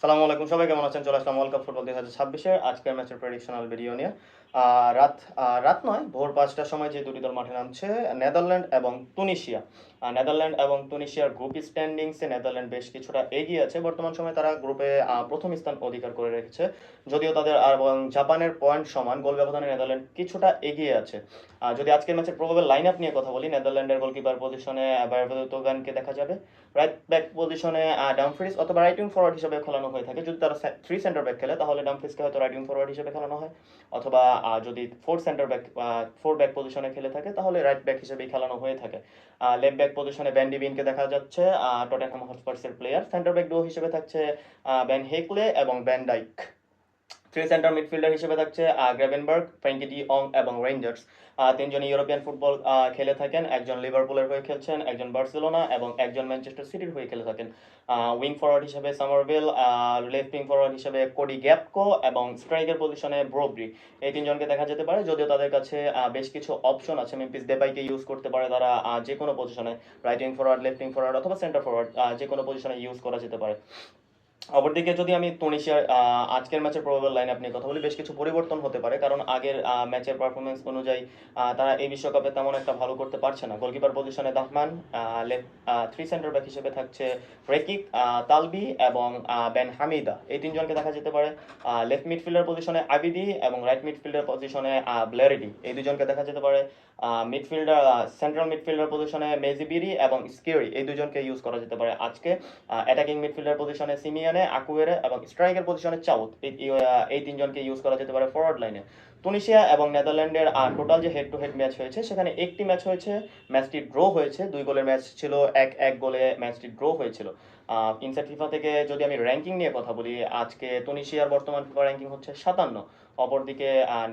সালামু আলাইকুম, সবাই কেমন আছেন? চলে আসলাম ওয়ার্ল্ড কাপ ফুটবল 2026-এর আজকের ম্যাচের প্রেডিকশনাল ভিডিও নিয়ে। রাত নয়, ভোর 5টার সময় যে দুটি দল মাঠে নামছে, নেদারল্যান্ড এবং তুনিশিয়া। নেদারল্যান্ড এবং তুনিশিয়ার গ্রুপ স্ট্যান্ডিংসে নেদারল্যান্ড বেশ কিছুটা এগিয়ে আছে। বর্তমান সময়ে তারা গ্রুপে প্রথম স্থান অধিকার করে রেখেছে, যদিও তাদের এবং জাপানের পয়েন্ট সমান, গোল ব্যবধানে নেদারল্যান্ড কিছুটা এগিয়ে আছে। যদি আজকের ম্যাচের প্রবাবল লাইন আপ নিয়ে কথা বলি, নেদারল্যান্ডের গোলকিপার পজিশনে বারভেতোগানকে দেখা যাবে। রাইট ব্যাক পজিশনে ডামফ্রিজ অথবা রাইট উইং ফরওয়ার্ড হিসেবে খেলানো হয়ে থাকে। যদি তারা 3 সেন্টার ব্যাক খেলে তাহলে ডামফ্রিজকে হয়তো রাইট উইং ফরওয়ার্ড হিসেবে খেলানো হয়, অথবা যদি 4 ব্যাক পজিশনে খেলে থাকে তাহলে রাইট ব্যাক হিসেবেই খেলানো হয়ে থাকে। লেফট ব্যাক পজিশনে ব্যান ডিবিনকে দেখা যাচ্ছে, টটেনহাম হটস্পার্সের প্লেয়ার। সেন্টার ব্যাক ডো হিসেবে থাকছে ব্যান হেকলে এবং ব্যান ডাইক। 3 সেন্টার মিডফিল্ডার হিসেবে থাকছে গ্রেভেনবার্গ, ফ্র্যাঙ্কি ডি অং এবং রেঞ্জার্স। তিনজন ইউরোপিয়ান ফুটবল খেলে থাকেন, একজন লিভারপুলের হয়ে খেলছেন, একজন বার্সেলোনা এবং একজন ম্যানচেস্টার সিটির হয়ে খেলে থাকেন। উইং ফরওয়ার্ড হিসেবে সামারভিল, লেফট উইং ফরওয়ার্ড হিসেবে কোডি গ্যাপকো এবং স্ট্রাইকার পজিশনে ব্রোব্রি। এই তিনজনকে দেখা যেতে পারে, যদিও তাদের কাছে বেশ কিছু অপশন আছে। মেম্ফিস ডেপাইকে ইউজ করতে পারে তারা যে কোনো পজিশনে, right wing forward, left wing forward অথবা সেন্টার ফরওয়ার্ড, যে কোনো পজিশনে ইউজ করা যেতে পারে। অপরদিকে যদি আমি তুনিশিয়ার আজকের ম্যাচের প্রবাবল লাইন আপ নিয়ে কথা বলি, বেশ কিছু পরিবর্তন হতে পারে, কারণ আগের ম্যাচের পারফরমেন্স অনুযায়ী তারা এই বিশ্বকাপে তেমন একটা ভালো করতে পারছে না। গোলকিপার পজিশনে দাহমান, লেফট 3 সেন্টার ব্যাক হিসেবে থাকছে রেকিক, তালবি এবং বেন হামিদা। এই তিনজনকে দেখা যেতে পারে। লেফট মিডফিল্ডার পজিশনে আবিদি এবং রাইট মিডফিল্ডার পজিশনে ব্লেরিডি, এই দুজনকে দেখা যেতে পারে। মিডফিল্ডার সেন্ট্রাল মিডফিল্ডার পজিশনে মেজিবিরি এবং স্কেরি, এই দুজনকে ইউজ করা যেতে পারে আজকে। অ্যাটাকিং মিডফিল্ডার পজিশনে সিমিয়ানে, আকুয়েরে এবং স্ট্রাইকার পজিশনে চাউথ, এই তিনজনকে ইউজ করা যেতে পারে ফরওয়ার্ড লাইনে। তুনিশিয়া এবং নেদারল্যান্ডের টোটাল যে হেড টু হেড ম্যাচ হয়েছে, সেখানে একটি ম্যাচ হয়েছে, ম্যাচটি ড্র হয়েছে। 2 গোলের ম্যাচ ছিল, 1-1 গোলে ম্যাচটি ড্র হয়েছিল। ইনসাইড ফিফা থেকে যদি আমি র্যাঙ্কিং নিয়ে কথা বলি, আজকে তুনিশিয়ার বর্তমান ফিফা র্যাঙ্কিং হচ্ছে 57। অপরদিকে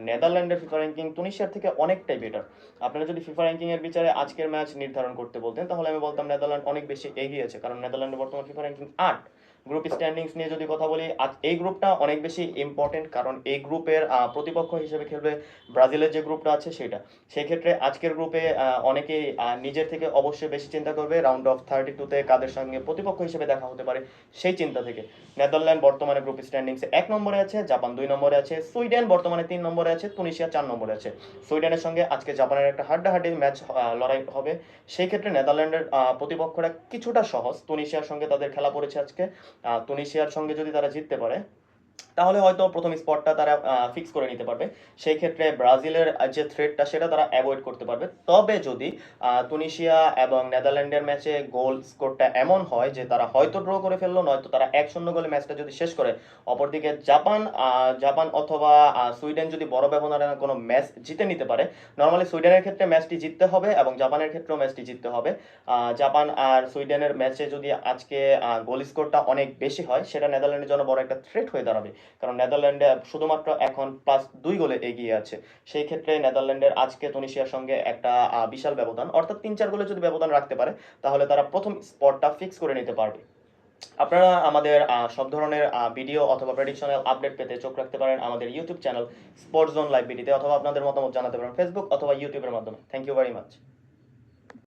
নেদারল্যান্ডের ফিফা র্যাঙ্কিং তুনিশিয়ার থেকে অনেকটাই বেটার। আপনারা যদি ফিফা র্যাঙ্কিং এর বিচারে আজকের ম্যাচ নির্ধারণ করতে বলতেন, তাহলে আমি বলতাম নেদারল্যান্ড অনেক বেশি এগিয়ে আছে, কারণ নেদারল্যান্ডের বর্তমান ফিফা র্যাঙ্কিং 8। গ্রুপ স্ট্যান্ডিংস নিয়ে যদি কথা বলি, এই গ্রুপটা অনেক বেশি ইম্পর্টেন্ট, কারণ এই গ্রুপের প্রতিপক্ষ হিসেবে খেলবে ব্রাজিলের যে গ্রুপটা আছে সেটা। সেই ক্ষেত্রে আজকের গ্রুপে অনেকেই নিজের থেকে অবশ্যই বেশি চিন্তা করবে রাউন্ড অফ 32-তে কাদের সঙ্গে প্রতিপক্ষ হিসেবে দেখা হতে পারে, সেই চিন্তা থেকে। নেদারল্যান্ড বর্তমানে গ্রুপ স্ট্যান্ডিংসে 1 নম্বরে আছে, জাপান 2 নম্বরে আছে, সুইডেন বর্তমানে 3 নম্বরে আছে, তুনিশিয়া 4 নম্বরে আছে। সুইডেনের সঙ্গে আজকে জাপানের একটা হাড্ডাহাড্ডি ম্যাচ লড়াই হবে। সেই ক্ষেত্রে নেদারল্যান্ডের প্রতিপক্ষরা কিছুটা সহজ। তুনিশিয়ার সঙ্গে তাদের খেলা পড়েছে আজকে। তুনিশিয়ার সঙ্গে যদি তারা জিততে পারে, তাহলে হয়তো প্রথম স্পটটা তারা ফিক্স করে নিতে পারবে। সেই ক্ষেত্রে ব্রাজিলের যে থ্রেটটা সেটা তারা অ্যাভয়েড করতে পারবে। তবে যদি তুনিশিয়া এবং নেদারল্যান্ডের ম্যাচে গোল স্কোরটা এমন হয় যে তারা হয়তো ড্র করে ফেললো, নয়তো তারা 1-0 গোলে ম্যাচটা যদি শেষ করে, অপরদিকে জাপান অথবা সুইডেন যদি বড় ব্যবধানে কোনো ম্যাচ জিতে নিতে পারে, নর্মালি সুইডেনের ক্ষেত্রে ম্যাচটি জিততে হবে এবং জাপানের ক্ষেত্রেও ম্যাচটি জিততে হবে। জাপান আর সুইডেনের ম্যাচে যদি আজকে গোল স্কোরটা অনেক বেশি হয়, সেটা নেদারল্যান্ডের জন্য বড় একটা থ্রেট হয়ে দাঁড়াবে, কারণ নেদারল্যান্ডে শুধুমাত্র এখন +2 গোলে এগিয়ে আছে। সেই ক্ষেত্রে নেদারল্যান্ডের আজকে তুনিশিয়ার সঙ্গে একটা বিশাল ব্যবধান, অর্থাৎ 3-4 গোলে যদি ব্যবধান রাখতে পারে, তাহলে তারা প্রথম স্পটটা ফিক্স করে নিতে পারবে। আপনারা আমাদের সব ধরনের ভিডিও অথবা প্রেডিকশনাল আপডেট পেতে চোখ রাখতে পারেন আমাদের YouTube channel sports zone live ভিডিওতে, অথবা আপনাদের মতামত জানাতে পারেন ফেসবুক অথবা ইউটিউবের মাধ্যমে। Thank you very much.